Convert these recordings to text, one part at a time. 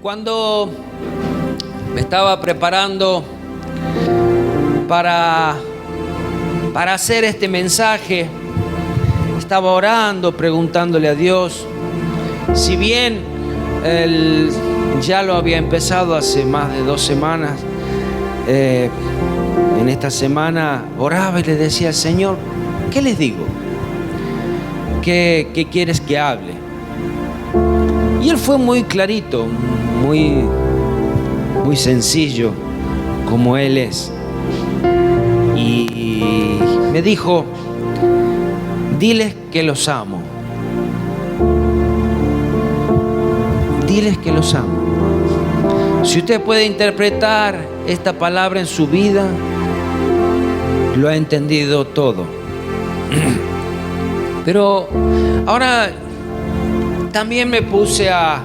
Cuando me estaba preparando para hacer este mensaje, estaba orando, preguntándole a Dios. Si bien ya lo había empezado hace más de 2 semanas, en esta semana oraba y le decía: Señor, ¿qué les digo? ¿Qué quieres que hable? Y Él fue muy clarito, muy sencillo, como Él es. Y me dijo: diles que los amo. Diles que los amo. Si usted puede interpretar esta palabra en su vida, lo ha entendido todo. Pero ahora también me puse a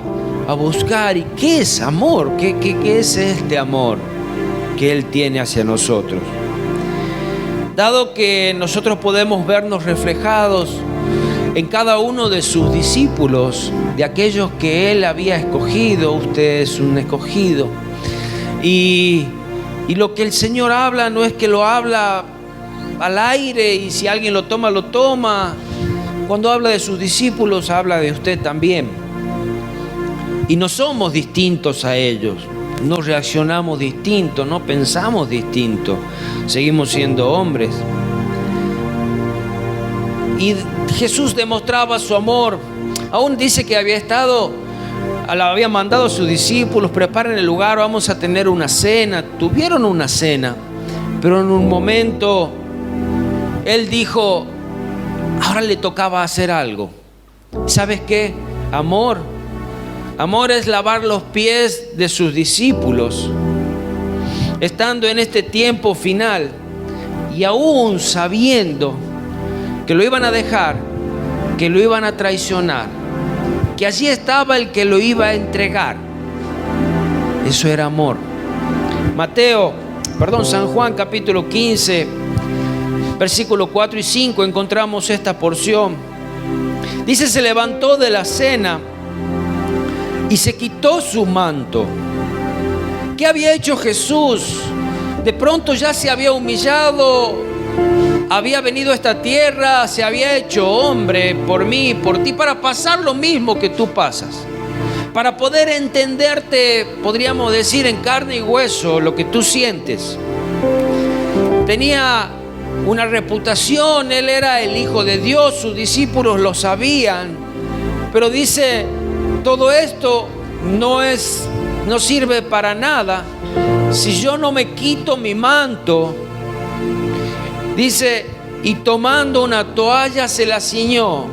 buscar, ¿y qué es amor? ¿Qué es este amor que Él tiene hacia nosotros? Dado que nosotros podemos vernos reflejados en cada uno de sus discípulos, de aquellos que Él había escogido. Usted es un escogido. Y lo que el Señor habla no es que lo habla al aire y si alguien lo toma, lo toma. Cuando habla de sus discípulos, habla de usted también. Y no somos distintos a ellos. No reaccionamos distinto, no pensamos distinto. Seguimos siendo hombres. Y Jesús demostraba su amor. Aún dice que había mandado a sus discípulos: preparen el lugar, vamos a tener una cena. Tuvieron una cena, pero en un momento Él dijo: ahora le tocaba hacer algo. ¿Sabes qué? Amor es lavar los pies de sus discípulos, estando en este tiempo final y aún sabiendo que lo iban a dejar, que lo iban a traicionar, que allí estaba el que lo iba a entregar. Eso era amor. San Juan capítulo 15, versículos 4 y 5, encontramos esta porción. Dice: se levantó de la cena y se quitó su manto. ¿Qué había hecho Jesús? De pronto ya se había humillado, había venido a esta tierra, se había hecho hombre por mí, por ti, para pasar lo mismo que tú pasas, para poder entenderte, podríamos decir, en carne y hueso lo que tú sientes. Tenía una reputación, Él era el Hijo de Dios, sus discípulos lo sabían, pero dice: todo esto no sirve para nada si yo no me quito mi manto. Dice: y tomando una toalla se la ciñó,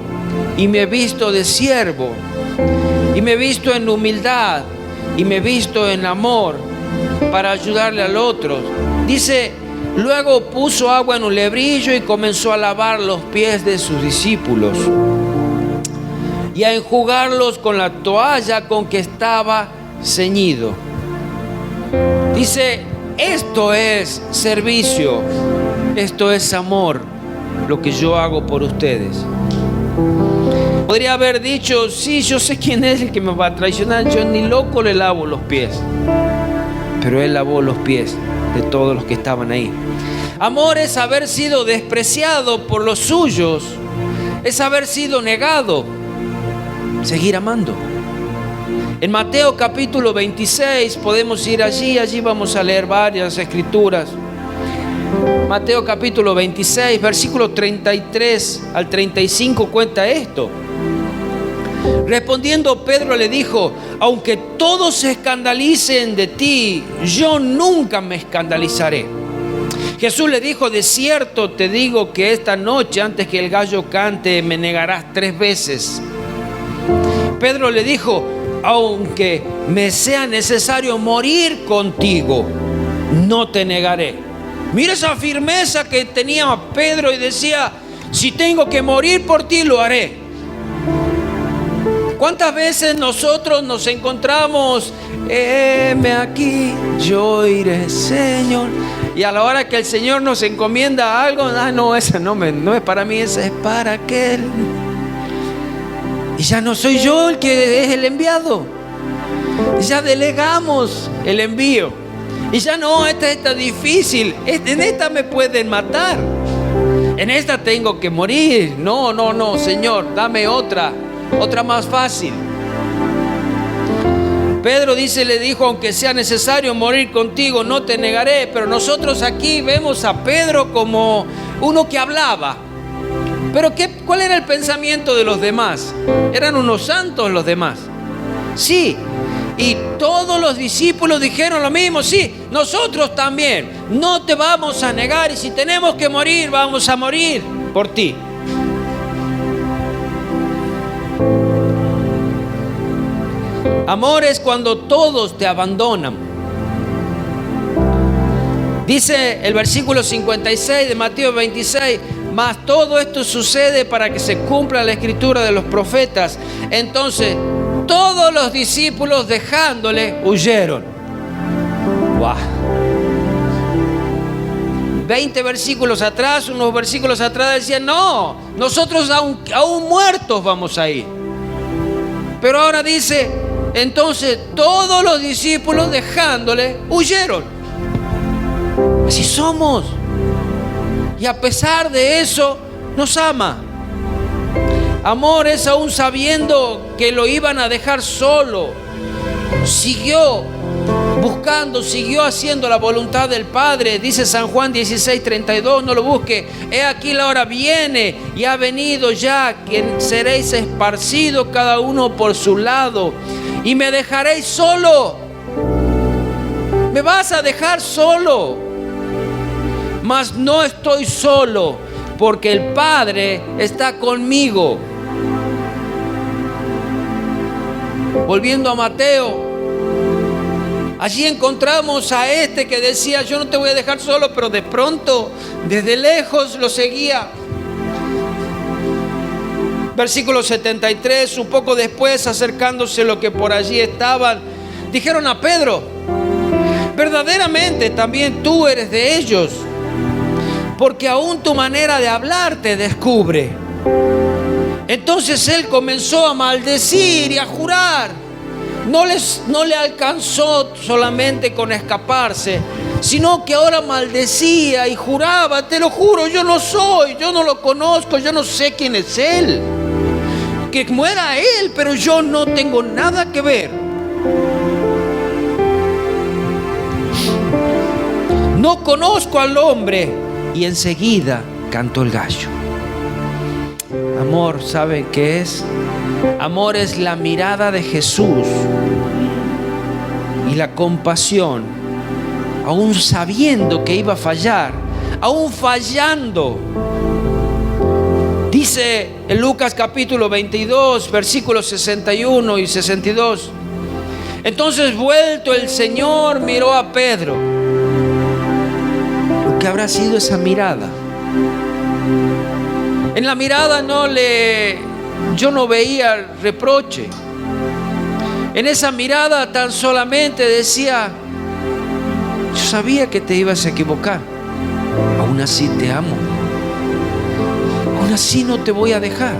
y me he visto de siervo, y me he visto en humildad, y me he visto en amor, para ayudarle al otro. Dice: luego puso agua en un lebrillo y comenzó a lavar los pies de sus discípulos y a enjugarlos con la toalla con que estaba ceñido. Dice: esto es servicio, esto es amor, lo que yo hago por ustedes. Podría haber dicho: sí, yo sé quién es el que me va a traicionar, yo ni loco le lavo los pies. Pero Él lavó los pies de todos los que estaban ahí. Amor es haber sido despreciado por los suyos, es haber sido negado, seguir amando. En Mateo capítulo 26 podemos ir allí vamos a leer varias escrituras. Mateo capítulo 26, versículos 33 al 35 cuenta esto. Respondiendo Pedro le dijo: aunque todos se escandalicen de ti, yo nunca me escandalizaré. Jesús le dijo: de cierto te digo que esta noche, antes que el gallo cante, me negarás 3 veces. Pedro le dijo: aunque me sea necesario morir contigo, no te negaré. Mira esa firmeza que tenía Pedro, y decía: si tengo que morir por ti, lo haré. ¿Cuántas veces nosotros nos encontramos: heme aquí, yo iré, Señor? Y a la hora que el Señor nos encomienda algo: no, esa no es para mí, esa es para aquel. Y ya no soy yo el que es el enviado. Ya delegamos el envío. Y ya no, esta está difícil. En esta me pueden matar. En esta tengo que morir. No, Señor, dame otra más fácil. Pedro le dijo, aunque sea necesario morir contigo, no te negaré. Pero nosotros aquí vemos a Pedro como uno que hablaba. Pero ¿cuál era el pensamiento de los demás? ¿Eran unos santos los demás? Sí. Y todos los discípulos dijeron lo mismo. Sí, nosotros también. No te vamos a negar. Y si tenemos que morir, vamos a morir por ti. Amor es cuando todos te abandonan. Dice el versículo 56 de Mateo 26, mas todo esto sucede para que se cumpla la escritura de los profetas. Entonces, todos los discípulos dejándole, huyeron. ¡Wow! 20 versículos atrás, unos versículos atrás decían, no, nosotros aún muertos vamos a ir. Pero ahora dice, entonces todos los discípulos dejándole, huyeron. Así somos. Y a pesar de eso, nos ama. Amor es aún sabiendo que lo iban a dejar solo. Siguió buscando, siguió haciendo la voluntad del Padre. Dice San Juan 16:32, no lo busque. He aquí la hora viene y ha venido ya, que seréis esparcidos cada uno por su lado. Y me dejaréis solo. Me vas a dejar solo. Mas no estoy solo, porque el Padre está conmigo. Volviendo a Mateo, allí encontramos a este que decía, yo no te voy a dejar solo, pero de pronto, desde lejos lo seguía. Versículo 73, un poco después, acercándose los que por allí estaban, dijeron a Pedro, verdaderamente también tú eres de ellos, porque aún tu manera de hablar te descubre. Entonces él comenzó a maldecir y a jurar. No le alcanzó solamente con escaparse, sino que ahora maldecía y juraba, te lo juro, yo no soy, yo no lo conozco, yo no sé quién es él. Que muera él, pero yo no tengo nada que ver. No conozco al hombre. Y enseguida cantó el gallo. Amor, ¿saben qué es? Amor es la mirada de Jesús y la compasión, aún sabiendo que iba a fallar, aún fallando. Dice en Lucas capítulo 22, versículos 61 y 62. Entonces, vuelto el Señor, miró a Pedro. ¿Qué habrá sido esa mirada? En la mirada yo no veía reproche. En esa mirada tan solamente decía, yo sabía que te ibas a equivocar, aún así te amo, aún así no te voy a dejar.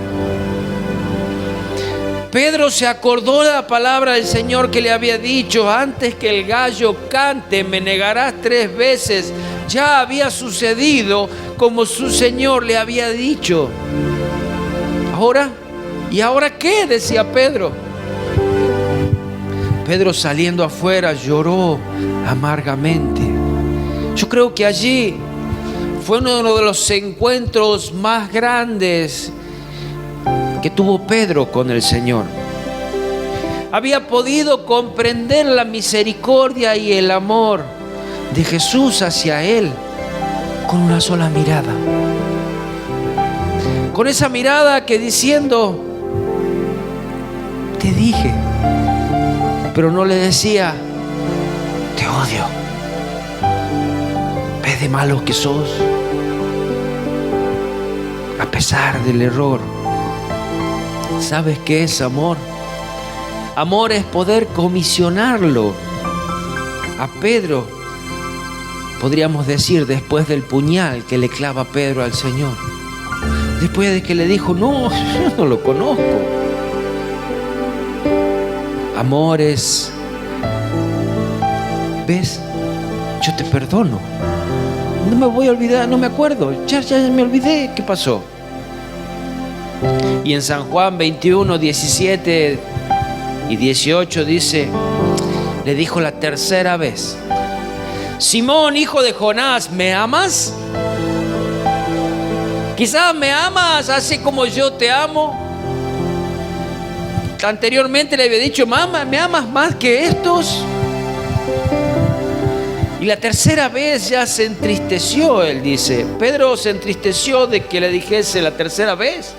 Pedro se acordó de la palabra del Señor que le había dicho, antes que el gallo cante me negarás 3 veces. Ya había sucedido como su Señor le había dicho. ¿Ahora? ¿Y ahora qué? Decía Pedro. Pedro, saliendo afuera, lloró amargamente. Yo creo que allí fue uno de los encuentros más grandes que tuvo Pedro con el Señor. Había podido comprender la misericordia y el amor de Jesús hacia él con una sola mirada. Con esa mirada que diciendo, te dije, pero no le decía, te odio, ve de malo que sos. A pesar del error, ¿sabes qué es amor? Amor es poder comisionarlo a Pedro, podríamos decir, después del puñal que le clava Pedro al Señor. Después de que le dijo, no, yo no lo conozco. Amor es ¿ves? Yo te perdono. No me voy a olvidar, no me acuerdo. Ya me olvidé. ¿Qué pasó? Y en San Juan 21, 17 y 18 dice, le dijo la tercera vez: Simón, hijo de Jonás, ¿me amas? Quizás me amas así como yo te amo. Anteriormente le había dicho: mamá, ¿me amas más que estos? Y la tercera vez ya se entristeció, él dice. Pedro se entristeció de que le dijese la tercera vez: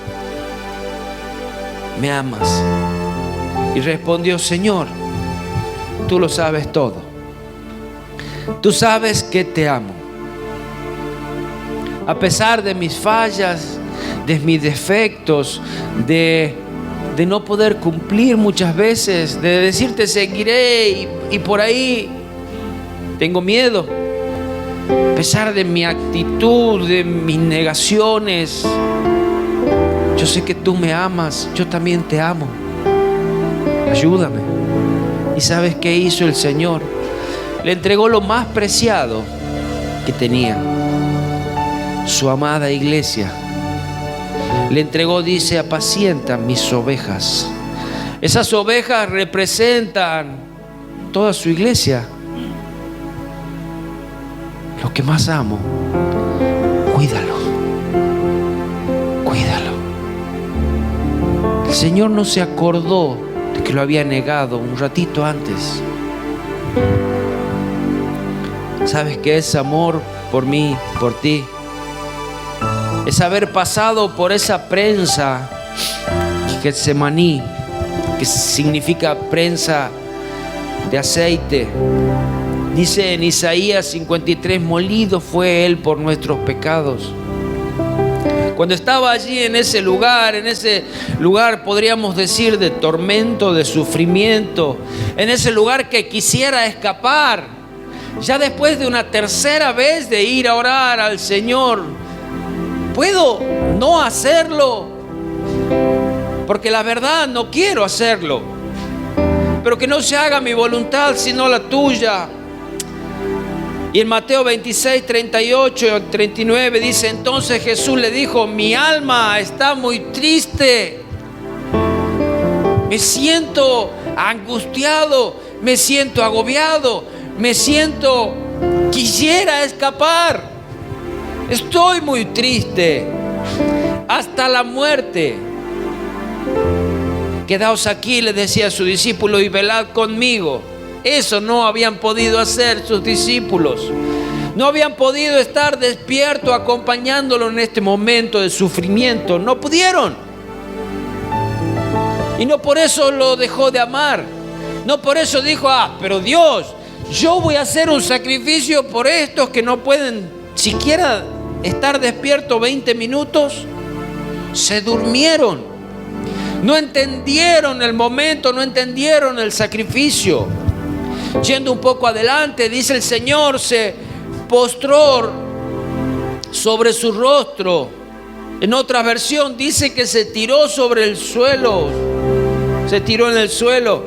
¿me amas? Y respondió: Señor, tú lo sabes todo. Tú sabes que te amo. A pesar de mis fallas, de mis defectos, de no poder cumplir muchas veces, de decirte seguiré y por ahí tengo miedo. A pesar de mi actitud, de mis negaciones, yo sé que tú me amas, yo también te amo. Ayúdame. ¿Y sabes qué hizo el Señor? Le entregó lo más preciado que tenía, su amada iglesia. Le entregó, dice: apacienta mis ovejas. Esas ovejas representan toda su iglesia. Lo que más amo, cuídalo. Cuídalo. El Señor no se acordó de que lo había negado un ratito antes. ¿Sabes qué es amor por mí, por ti? Es haber pasado por esa prensa Getsemaní, que significa prensa de aceite. Dice en Isaías 53: molido fue Él por nuestros pecados. Cuando estaba allí en ese lugar podríamos decir de tormento, de sufrimiento, en ese lugar que quisiera escapar, ya después de una tercera vez de ir a orar al Señor, ¿puedo no hacerlo? Porque la verdad no quiero hacerlo, pero que no se haga mi voluntad sino la tuya. Y en Mateo 26, 38 y 39 dice: entonces Jesús le dijo: mi alma está muy triste, me siento angustiado, me siento agobiado, quisiera escapar, estoy muy triste, hasta la muerte. Quedaos aquí, le decía a su discípulo, y velad conmigo. Eso no habían podido hacer sus discípulos. No habían podido estar despiertos acompañándolo en este momento de sufrimiento. No pudieron. Y no por eso lo dejó de amar. No por eso dijo: pero Dios, yo voy a hacer un sacrificio por estos que no pueden siquiera estar despiertos 20 minutos. Se durmieron. No entendieron el momento, no entendieron el sacrificio. Yendo un poco adelante, dice: el Señor se postró sobre su rostro. En otra versión dice que se tiró sobre el suelo. Se tiró en el suelo.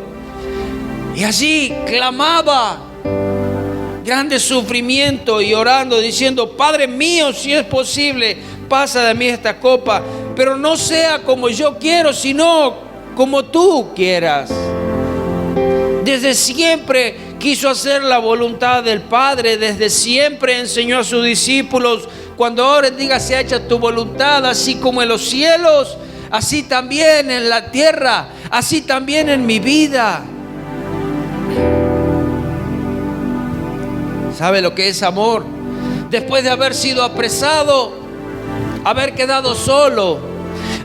Y allí clamaba grande sufrimiento y orando, diciendo: Padre mío, si es posible, pasa de mí esta copa, pero no sea como yo quiero, sino como tú quieras. Desde siempre quiso hacer la voluntad del Padre. Desde siempre enseñó a sus discípulos: cuando oren, diga: sea hecha tu voluntad, así como en los cielos, así también en la tierra, así también en mi vida. ¿Sabe lo que es amor? Después de haber sido apresado, haber quedado solo.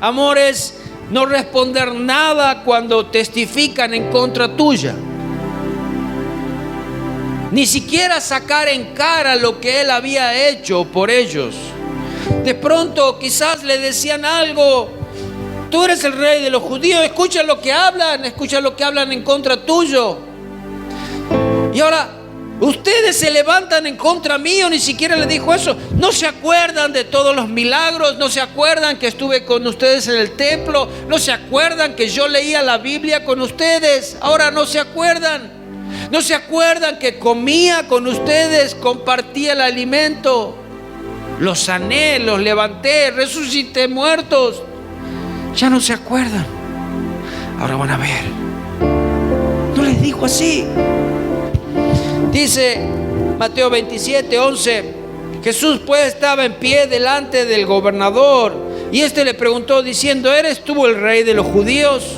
Amor es no responder nada cuando testifican en contra tuya. Ni siquiera sacar en cara lo que él había hecho por ellos. De pronto quizás le decían algo: tú eres el rey de los judíos, escucha lo que hablan en contra tuyo. Y ahora ustedes se levantan en contra mío. Ni siquiera le dijo eso. No se acuerdan de todos los milagros, no se acuerdan que estuve con ustedes en el templo, no se acuerdan que yo leía la Biblia con ustedes. Ahora no se acuerdan. ¿No se acuerdan que comía con ustedes, compartía el alimento? Los sané, los levanté, resucité muertos. Ya no se acuerdan. Ahora van a ver. No les dijo así. Dice Mateo 27:11. Jesús pues estaba en pie delante del gobernador, y éste le preguntó diciendo: ¿eres tú el rey de los judíos?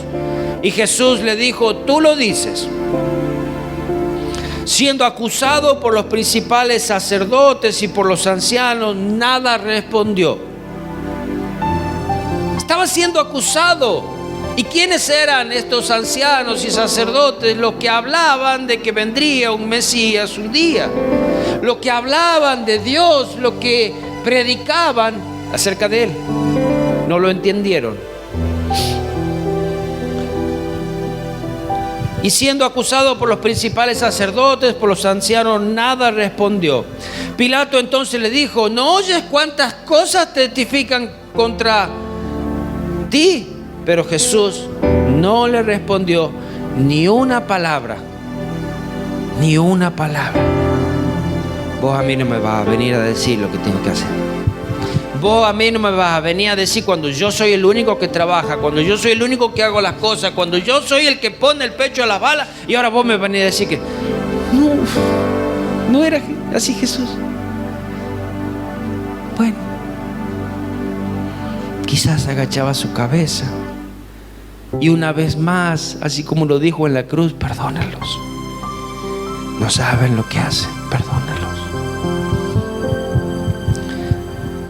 Y Jesús le dijo: tú lo dices. Siendo acusado por los principales sacerdotes y por los ancianos, nada respondió. Estaba siendo acusado. ¿Y quiénes eran estos ancianos y sacerdotes? Los que hablaban de que vendría un Mesías un día, los que hablaban de Dios, los que predicaban acerca de Él. No lo entendieron. Y siendo acusado por los principales sacerdotes, por los ancianos, nada respondió. Pilato entonces le dijo: ¿no oyes cuántas cosas testifican contra ti? Pero Jesús no le respondió ni una palabra. Ni una palabra. Vos a mí no me vas a venir a decir lo que tengo que hacer. Vos a mí no me vas a venir a decir cuando yo soy el único que trabaja, cuando yo soy el único que hago las cosas, cuando yo soy el que pone el pecho a las balas, y ahora vos me venís a decir que no era así Jesús. Bueno, quizás agachaba su cabeza y una vez más, así como lo dijo en la cruz: perdónalos, no saben lo que hacen, perdónalos.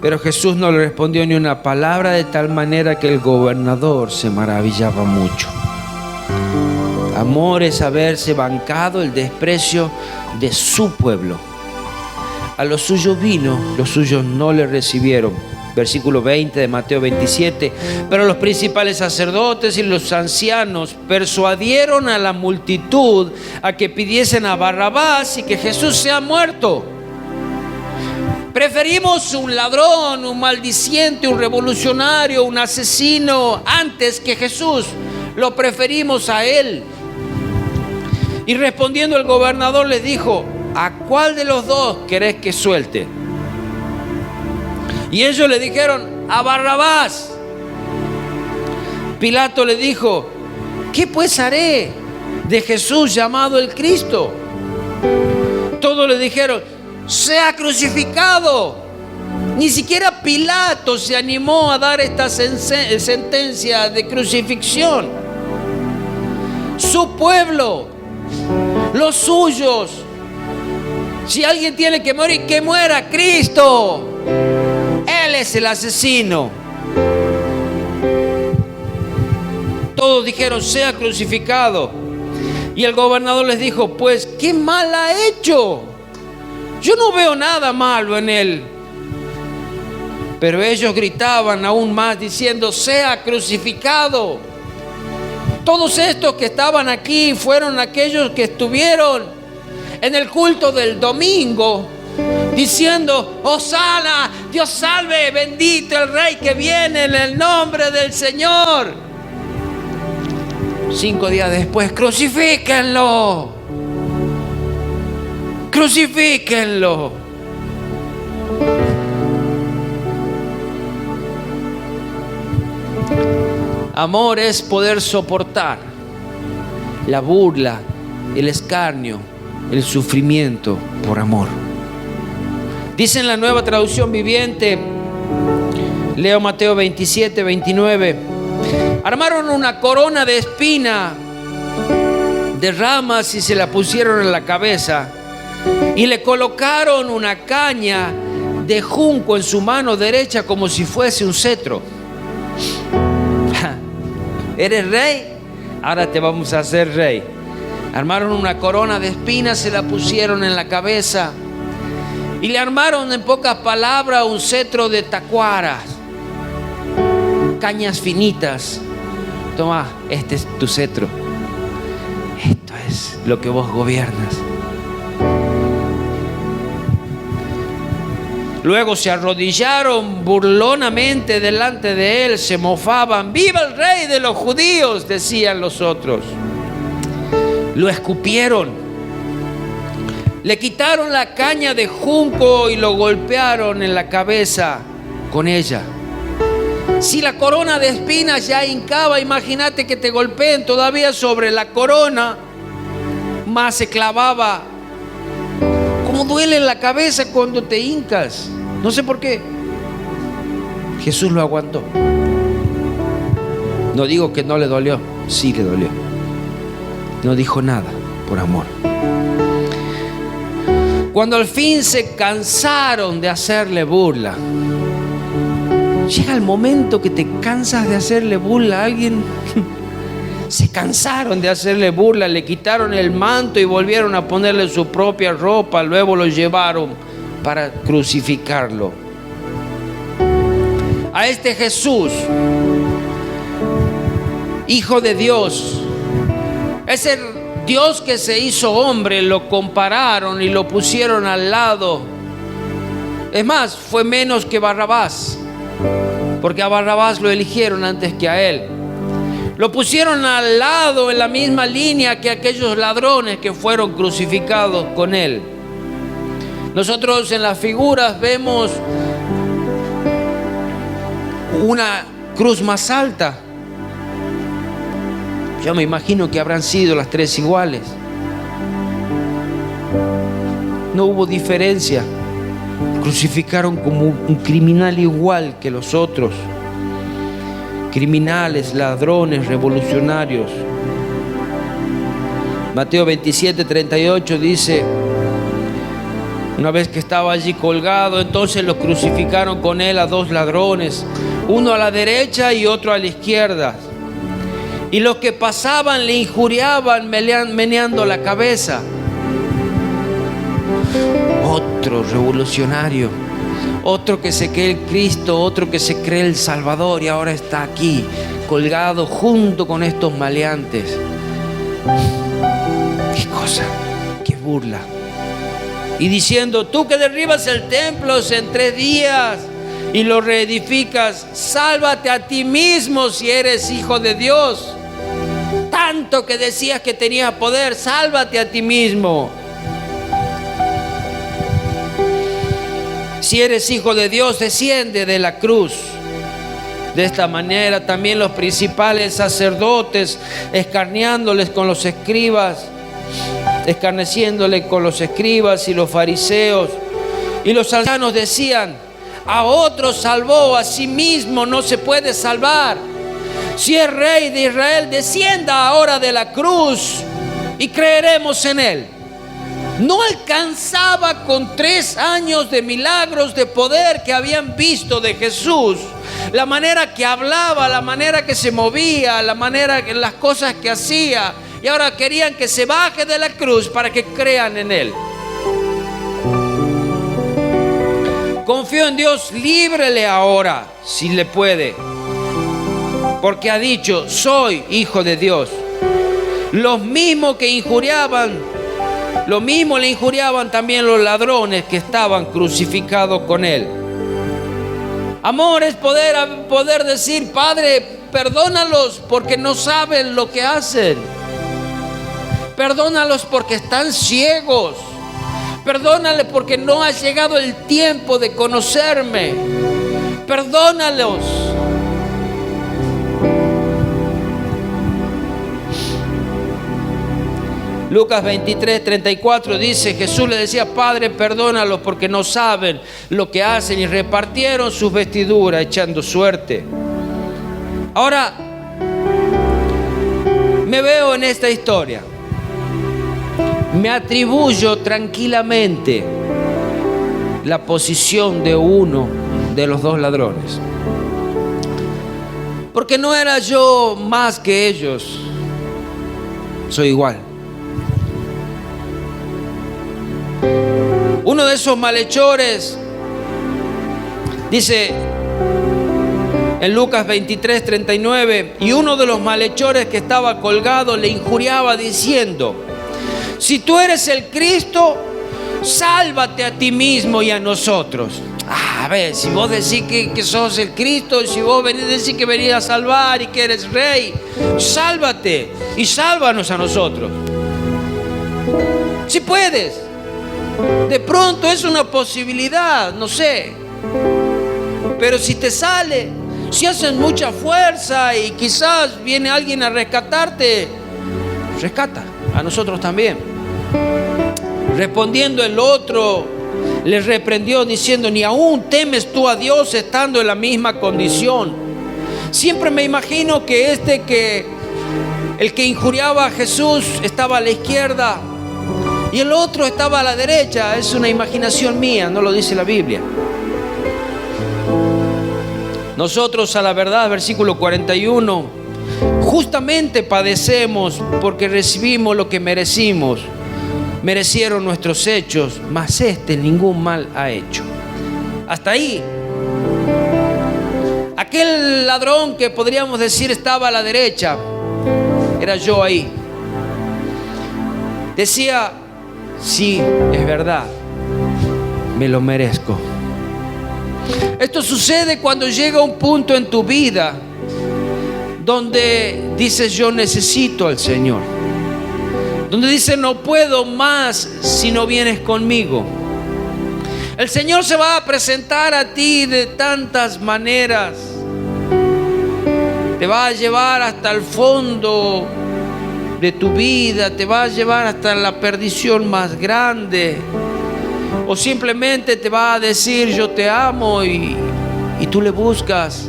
Pero Jesús no le respondió ni una palabra, de tal manera que el gobernador se maravillaba mucho. Amor es haberse bancado el desprecio de su pueblo. A los suyos vino, los suyos no le recibieron. Versículo 20 de Mateo 27. Pero los principales sacerdotes y los ancianos persuadieron a la multitud a que pidiesen a Barrabás y que Jesús sea muerto. Preferimos un ladrón, un maldiciente, un revolucionario, un asesino antes que Jesús. Lo preferimos a él. Y respondiendo el gobernador les dijo: ¿a cuál de los dos querés que suelte? Y ellos le dijeron: a Barrabás. Pilato le dijo: ¿qué pues haré de Jesús llamado el Cristo? Todos le dijeron: sea crucificado. Ni siquiera Pilato se animó a dar esta sentencia de crucifixión. Su pueblo, los suyos. Si alguien tiene que morir, que muera Cristo. Él es el asesino. Todos dijeron: sea crucificado. Y el gobernador les dijo: pues, ¿qué mal ha hecho? Yo no veo nada malo en él. Pero ellos gritaban aún más diciendo: sea crucificado. Todos estos que estaban aquí fueron aquellos que estuvieron en el culto del domingo diciendo: Hosana, Dios salve, bendito el Rey que viene en el nombre del Señor. 5 días después: crucifíquenlo. Crucifíquenlo. Amor es poder soportar la burla, el escarnio, el sufrimiento por amor. Dice en la Nueva Traducción Viviente, leo Mateo 27, 29: armaron una corona de espina de ramas y se la pusieron en la cabeza, y le colocaron una caña de junco en su mano derecha como si fuese un cetro. ¿Eres rey? Ahora te vamos a hacer rey. Armaron una corona de espinas, se la pusieron en la cabeza y le armaron, en pocas palabras, un cetro de tacuaras, cañas finitas. Toma, este es tu cetro. Esto es lo que vos gobiernas. Luego se arrodillaron burlonamente delante de él, se mofaban. ¡Viva el Rey de los judíos!, decían los otros. Lo escupieron Le quitaron la caña de junco y lo golpearon en la cabeza con ella. Si la corona de espinas ya hincaba, imagínate que te golpeen todavía sobre la corona, más se clavaba. ¿Cómo duele en la cabeza cuando te hincas? No sé por qué. Jesús lo aguantó. No digo que no le dolió, sí le dolió. No dijo nada por amor. Cuando al fin se cansaron de hacerle burla, llega el momento que te cansas de hacerle burla a alguien. Se cansaron de hacerle burla, le quitaron el manto y volvieron a ponerle su propia ropa. Luego lo llevaron para crucificarlo. A este Jesús, Hijo de Dios, ese Dios que se hizo hombre, lo compararon y lo pusieron al lado. Es más, fue menos que Barrabás, porque a Barrabás lo eligieron antes que a él. Lo pusieron al lado, en la misma línea que aquellos ladrones que fueron crucificados con él. Nosotros en las figuras vemos una cruz más alta. Yo me imagino que habrán sido las tres iguales. No hubo diferencia. Crucificaron como un criminal igual que los otros. Criminales, ladrones, revolucionarios. Mateo 27:38 dice: una vez que estaba allí colgado, entonces lo crucificaron con él a dos ladrones, uno a la derecha y otro a la izquierda. Y los que pasaban le injuriaban meneando la cabeza. Otro revolucionario, otro que se cree el Cristo, otro que se cree el Salvador, y ahora está aquí colgado junto con estos maleantes. Qué cosa, qué burla. Y diciendo: tú que derribas el templo en 3 días y lo reedificas, sálvate a ti mismo si eres hijo de Dios. Tanto que decías que tenías poder, sálvate a ti mismo. Si eres hijo de Dios, desciende de la cruz. De esta manera también los principales sacerdotes, escarneciéndole con los escribas y los fariseos y los ancianos decían: a otro salvó, a sí mismo no se puede salvar. Si es rey de Israel, descienda ahora de la cruz y creeremos en él. No alcanzaba con 3 años de milagros de poder que habían visto de Jesús, la manera que hablaba, la manera que se movía, la manera que las cosas que hacía, y ahora querían que se baje de la cruz para que crean en él. Confío en Dios, líbrele ahora si le puede, porque ha dicho: soy hijo de Dios. Los mismos que injuriaban, lo mismo le injuriaban también los ladrones que estaban crucificados con él. Amor es poder decir: Padre, perdónalos porque no saben lo que hacen. Perdónalos porque están ciegos. Perdónale porque no ha llegado el tiempo de conocerme. Perdónalos. Lucas 23:34 dice: Jesús le decía: Padre, perdónalos porque no saben lo que hacen. Y repartieron sus vestiduras echando suerte. Ahora me veo en esta historia. Me atribuyo tranquilamente la posición de uno de los 2 ladrones. Porque no era yo más que ellos. Soy igual. Uno de esos malhechores, dice en Lucas 23:39, y uno de los malhechores que estaba colgado le injuriaba diciendo: si tú eres el Cristo, sálvate a ti mismo y a nosotros. A ver, si vos decís que sos el Cristo, si vos venís a decir que venís a salvar y que eres rey, sálvate y sálvanos a nosotros. Si puedes. De pronto es una posibilidad, no sé. Pero si te sale, si haces mucha fuerza y quizás viene alguien a rescatarte, rescata a nosotros también. Respondiendo el otro, le reprendió diciendo: ni aún temes tú a Dios estando en la misma condición. Siempre me imagino que el que injuriaba a Jesús estaba a la izquierda y el otro estaba a la derecha. Es una imaginación mía, no lo dice la Biblia. Nosotros, a la verdad, versículo 41, justamente padecemos porque recibimos lo que merecimos. Merecieron nuestros hechos, mas ningún mal ha hecho. Hasta ahí. Aquel ladrón que podríamos decir estaba a la derecha, era yo ahí. Decía: sí, es verdad, me lo merezco. Esto sucede cuando llega un punto en tu vida donde dices: yo necesito al Señor. Donde dices: no puedo más si no vienes conmigo. El Señor se va a presentar a ti de tantas maneras. Te va a llevar hasta el fondo de tu vida, te va a llevar hasta la perdición más grande. O simplemente te va a decir: yo te amo, y tú le buscas.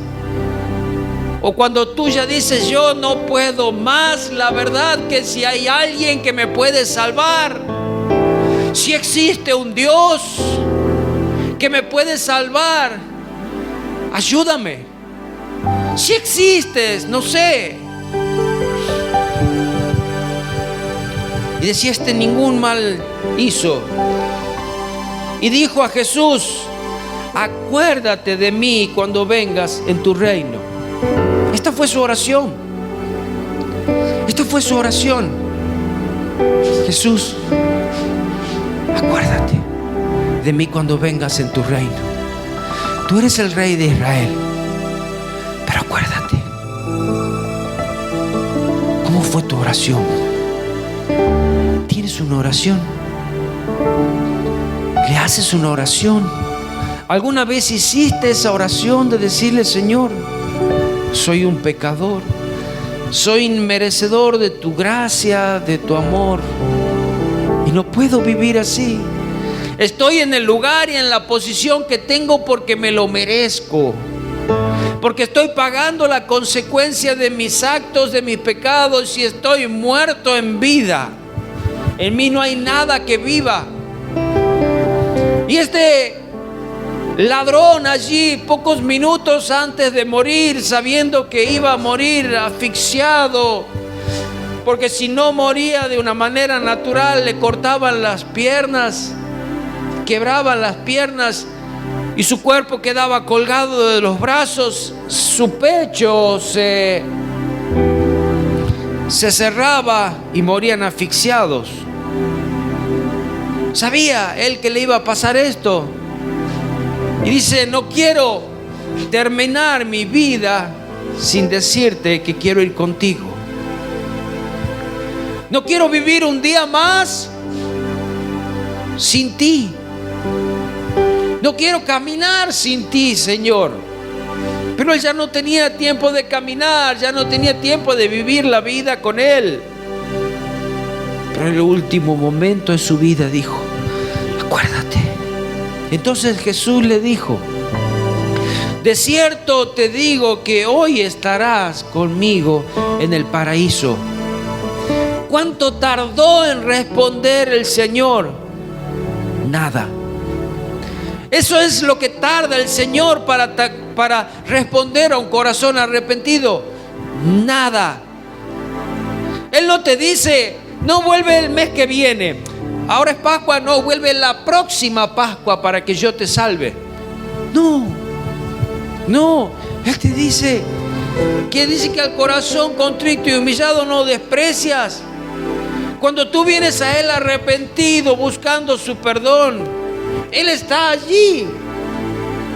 O cuando tú ya dices: yo no puedo más, la verdad que si hay alguien que me puede salvar, si existe un Dios que me puede salvar, ayúdame. Si existes, no sé. Y decía: ningún mal hizo. Y dijo a Jesús: acuérdate de mí cuando vengas en tu reino. Esta fue su oración. Esta fue su oración. Jesús, acuérdate de mí cuando vengas en tu reino. Tú eres el Rey de Israel, pero acuérdate. ¿Cómo fue tu oración? ¿Tienes una oración? ¿Le haces una oración? ¿Alguna vez hiciste esa oración de decirle: Señor, soy un pecador, soy inmerecedor de tu gracia, de tu amor, y no puedo vivir así? Estoy en el lugar y en la posición que tengo porque me lo merezco, porque estoy pagando la consecuencia de mis actos, de mis pecados, y estoy muerto en vida. En mí no hay nada que viva. Y este ladrón allí, pocos minutos antes de morir, sabiendo que iba a morir asfixiado, porque si no moría de una manera natural, le cortaban las piernas, quebraban las piernas y su cuerpo quedaba colgado de los brazos, su pecho se cerraba y morían asfixiados. Sabía él que le iba a pasar esto. Y dice: no quiero terminar mi vida sin decirte que quiero ir contigo. No quiero vivir un día más sin ti. No quiero caminar sin ti, Señor. Pero él ya no tenía tiempo de caminar, ya no tenía tiempo de vivir la vida con él. Pero en el último momento de su vida dijo: acuérdate. Entonces Jesús le dijo: de cierto te digo que hoy estarás conmigo en el paraíso. ¿Cuánto tardó en responder el Señor? Nada. Eso es lo que tarda el Señor para responder a un corazón arrepentido. Nada. Él no te dice: no, vuelve el mes que viene. Ahora es Pascua, no, vuelve la próxima Pascua para que yo te salve. No. Él te dice que al corazón contrito y humillado no desprecias. Cuando tú vienes a Él arrepentido, buscando su perdón, Él está allí.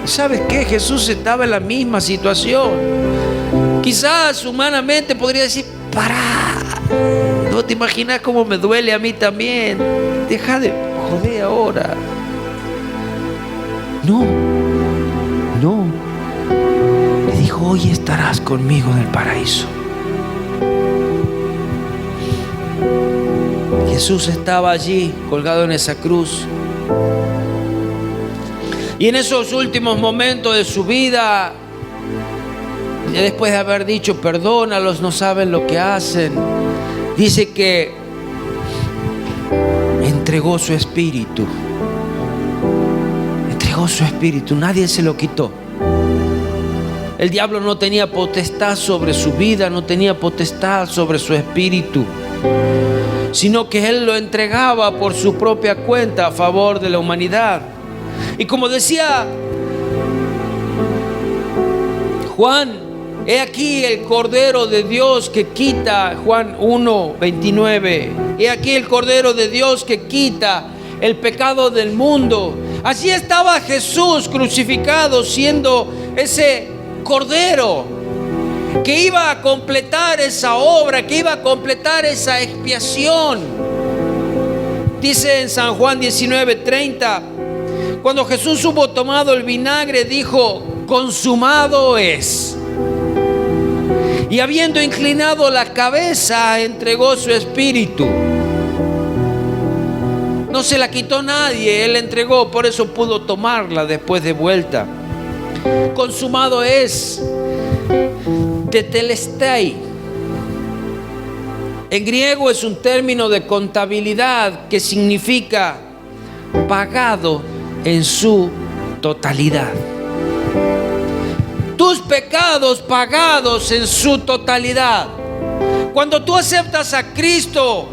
¿Sabes qué? Jesús estaba en la misma situación. Quizás humanamente podría decir: pará, no te imaginas cómo me duele a mí también. Deja de jodé ahora. No. Le dijo, hoy estarás conmigo en el paraíso. Jesús estaba allí colgado en esa cruz. Y en esos últimos momentos de su vida, después de haber dicho, perdónalos, no saben lo que hacen, dice que entregó su espíritu. Entregó su espíritu, nadie se lo quitó. El diablo no tenía potestad sobre su vida, no tenía potestad sobre su espíritu, sino que él lo entregaba por su propia cuenta a favor de la humanidad. Y como decía Juan, he aquí el Cordero de Dios que quita, Juan 1:29, he aquí el Cordero de Dios que quita el pecado del mundo. Allí estaba Jesús crucificado, siendo ese Cordero que iba a completar esa obra, que iba a completar esa expiación. Dice en San Juan 19:30, cuando Jesús hubo tomado el vinagre, dijo, consumado es. Y habiendo inclinado la cabeza, entregó su espíritu. No se la quitó nadie, él entregó, por eso pudo tomarla después de vuelta. Consumado es. Tetelestai. En griego es un término de contabilidad que significa pagado en su totalidad. Tus pecados pagados en su totalidad. Cuando tú aceptas a Cristo,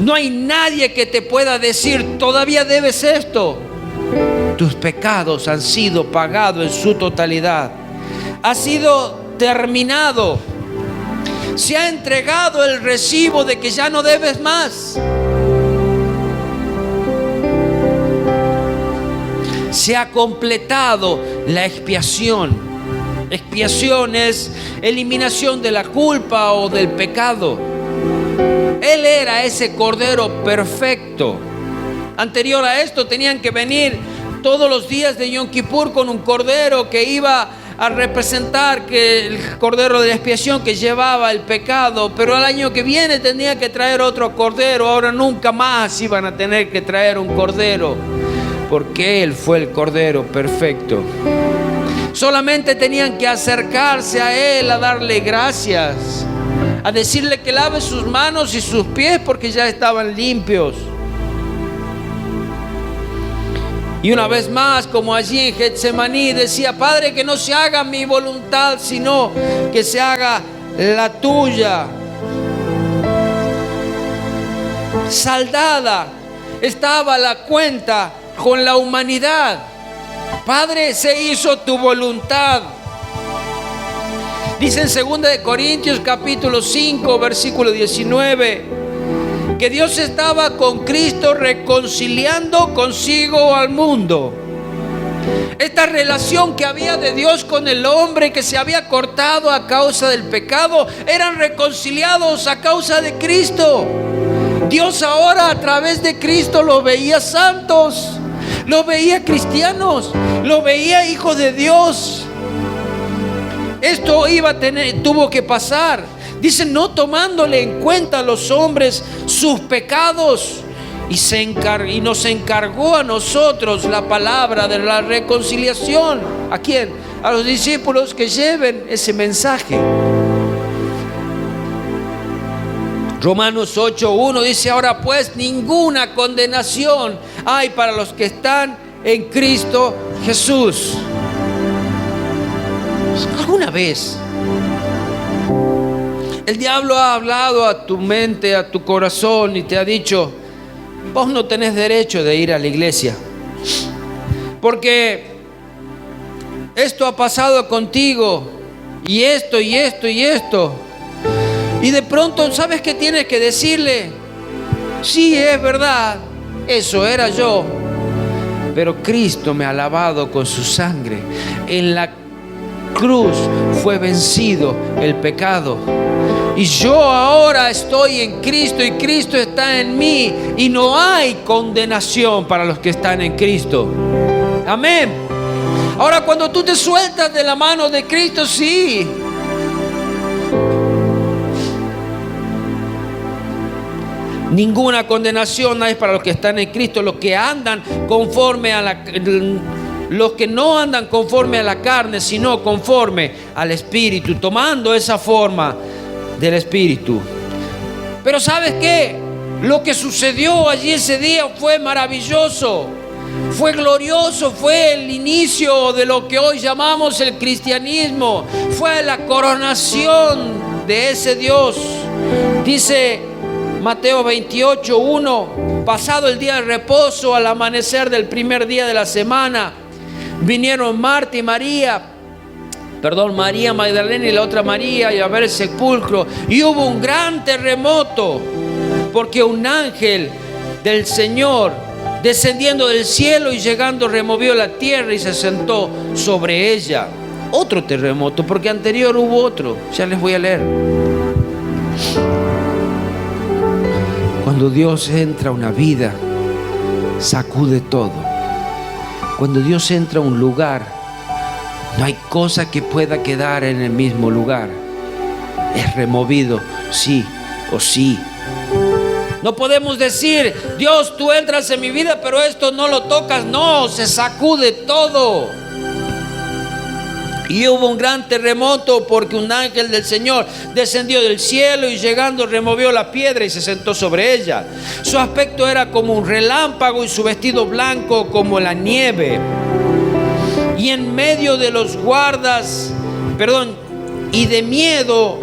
no hay nadie que te pueda decir, todavía debes esto. Tus pecados han sido pagados en su totalidad. Ha sido terminado. Se ha entregado el recibo de que ya no debes más. Se ha completado la expiación. Expiación es eliminación de la culpa o del pecado. Él era ese Cordero perfecto. Anterior a esto tenían que venir todos los días de Yom Kippur con un cordero que iba a representar que el cordero de la expiación que llevaba el pecado, pero al año que viene tenía que traer otro cordero. Ahora nunca más iban a tener que traer un cordero, porque Él fue el Cordero perfecto. Solamente tenían que acercarse a Él, a darle gracias, a decirle que lave sus manos y sus pies porque ya estaban limpios. Y una vez más, como allí en Getsemaní, decía, Padre, que no se haga mi voluntad, sino que se haga la tuya. Saldada estaba la cuenta con la humanidad. Padre, se hizo tu voluntad. Dice en 2 Corintios capítulo 5, versículo 19, que Dios estaba con Cristo reconciliando consigo al mundo. Esta relación que había de Dios con el hombre, que se había cortado a causa del pecado, eran reconciliados a causa de Cristo. Dios ahora a través de Cristo los veía santos, los veía cristianos, los veía hijos de Dios. Esto tuvo que pasar. Dice, no tomándole en cuenta a los hombres sus pecados, y nos encargó a nosotros la palabra de la reconciliación. ¿A quién? A los discípulos que lleven ese mensaje. Romanos 8:1 dice, ahora pues ninguna condenación hay para los que están en Cristo Jesús. ¿Alguna vez el diablo ha hablado a tu mente, a tu corazón y te ha dicho, vos no tenés derecho de ir a la iglesia porque esto ha pasado contigo y esto y esto y esto? Y de pronto, ¿sabes qué tienes que decirle? Sí, es verdad, eso era yo, pero Cristo me ha lavado con su sangre. En la cruz fue vencido el pecado. Y yo ahora estoy en Cristo y Cristo está en mí. Y no hay condenación para los que están en Cristo. Amén. Ahora, cuando tú te sueltas de la mano de Cristo, sí. Ninguna condenación hay para los que están en Cristo, los que andan conforme a los que no andan conforme a la carne, sino conforme al Espíritu, tomando esa forma del Espíritu. Pero ¿sabes qué? Lo que sucedió allí ese día fue maravilloso, fue glorioso, fue el inicio de lo que hoy llamamos el cristianismo, fue la coronación de ese Dios. Dice Mateo 28:1, pasado el día de reposo, al amanecer del primer día de la semana, vinieron Marta y María Magdalena y la otra María, y a ver el sepulcro. Y hubo un gran terremoto, porque un ángel del Señor, descendiendo del cielo y llegando, removió la tierra y se sentó sobre ella. Otro terremoto, porque anterior hubo otro. Ya les voy a leer. Cuando Dios entra a una vida, sacude todo. Cuando Dios entra a un lugar, no hay cosa que pueda quedar en el mismo lugar. Es removido, sí o sí. No podemos decir, Dios, tú entras en mi vida, pero esto no lo tocas. No, se sacude todo. Y hubo un gran terremoto, porque un ángel del Señor descendió del cielo y llegando removió la piedra y se sentó sobre ella. Su aspecto era como un relámpago y su vestido blanco como la nieve. Y en medio de los guardas, y de miedo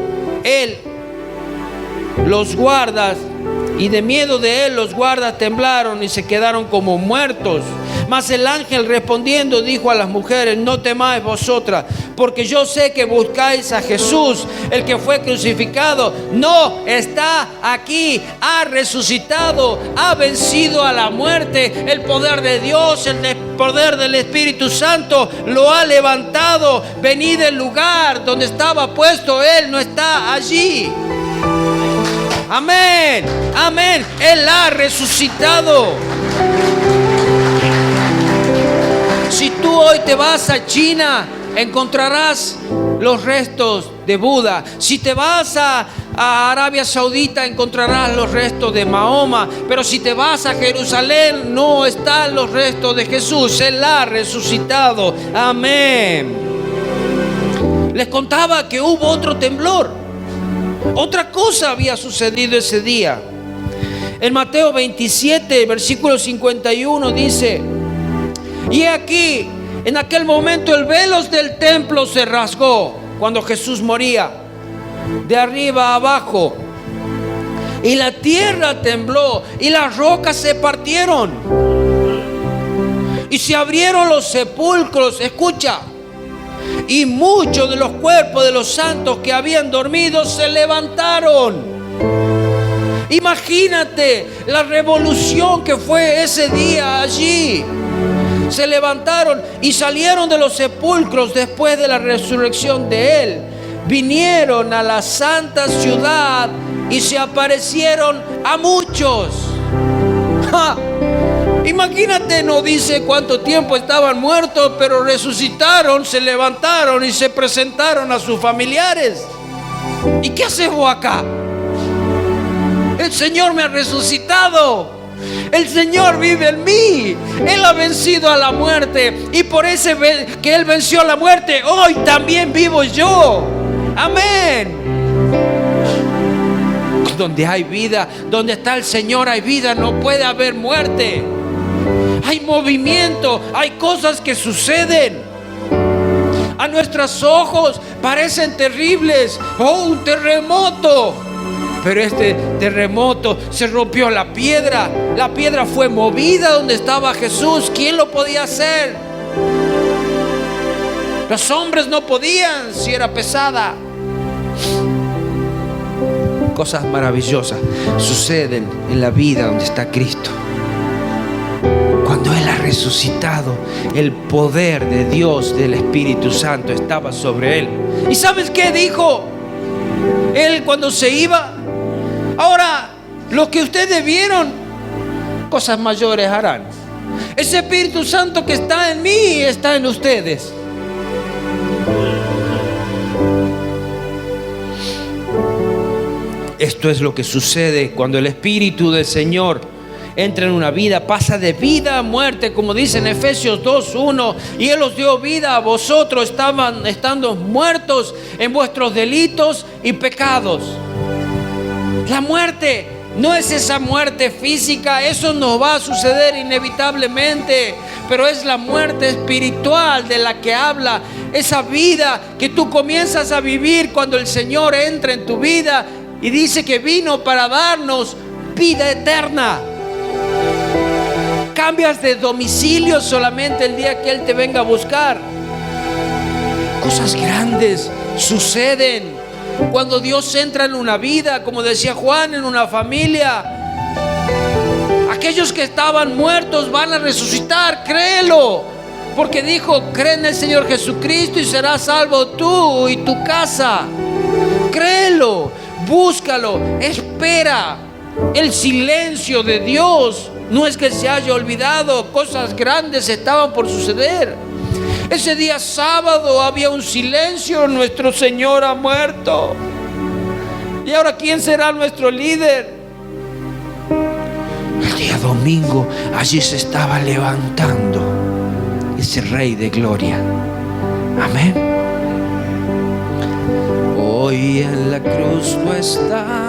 de él los guardas temblaron y se quedaron como muertos. Mas el ángel respondiendo dijo a las mujeres: no temáis vosotras, porque yo sé que buscáis a Jesús, el que fue crucificado. No está aquí, ha resucitado, ha vencido a la muerte. El poder de Dios, el poder del Espíritu Santo lo ha levantado. Venid del lugar donde estaba puesto, Él no está allí. Amén, amén. Él ha resucitado. Si tú hoy te vas a China, encontrarás los restos de Buda. Si te vas a Arabia Saudita, encontrarás los restos de Mahoma. Pero si te vas a Jerusalén, no están los restos de Jesús. Él ha resucitado. Amén. Les contaba que hubo otro temblor. Otra cosa había sucedido ese día. En Mateo 27, versículo 51 dice: y aquí, en aquel momento, el velo del templo se rasgó cuando Jesús moría, de arriba a abajo, y la tierra tembló y las rocas se partieron y se abrieron los sepulcros. Escucha. Y muchos de los cuerpos de los santos que habían dormido se levantaron. Imagínate la revolución que fue ese día allí. Se levantaron y salieron de los sepulcros después de la resurrección de Él. Vinieron a la santa ciudad y se aparecieron a muchos. ¡Ja! Imagínate, no dice cuánto tiempo estaban muertos, pero resucitaron, se levantaron y se presentaron a sus familiares. ¿Y qué haces vos acá? El Señor me ha resucitado. El Señor vive en mí. Él ha vencido a la muerte, y por ese que Él venció a la muerte, hoy también vivo yo. Amén. Donde hay vida, donde está el Señor hay vida, no puede haber muerte. Hay movimiento, hay cosas que suceden. A nuestros ojos parecen terribles. Oh, un terremoto. Pero este terremoto se rompió la piedra. La piedra fue movida donde estaba Jesús. ¿Quién lo podía hacer? Los hombres no podían, si era pesada. Cosas maravillosas suceden en la vida donde está Cristo. Cuando Él ha resucitado, el poder de Dios, del Espíritu Santo, estaba sobre Él. ¿Y sabes qué dijo? Él cuando se iba, ahora lo que ustedes vieron, cosas mayores harán. Ese Espíritu Santo que está en mí está en ustedes. Esto es lo que sucede cuando el Espíritu del Señor entra en una vida, pasa de vida a muerte, como dice en Efesios 2:1, y Él os dio vida a vosotros, estando muertos en vuestros delitos y pecados. La muerte no es esa muerte física, eso nos va a suceder inevitablemente, pero es la muerte espiritual de la que habla, esa vida que tú comienzas a vivir cuando el Señor entra en tu vida y dice que vino para darnos vida eterna. Cambias de domicilio solamente el día que Él te venga a buscar. Cosas grandes suceden cuando Dios entra en una vida, como decía Juan, en una familia. Aquellos que estaban muertos van a resucitar, créelo, porque dijo: cree en el Señor Jesucristo y serás salvo tú y tu casa. Créelo, búscalo, espera. El silencio de Dios no es que se haya olvidado, cosas grandes estaban por suceder. Ese día sábado había un silencio, nuestro Señor ha muerto. ¿Y ahora quién será nuestro líder? El día domingo allí se estaba levantando ese Rey de Gloria. Amén. Hoy en la cruz no está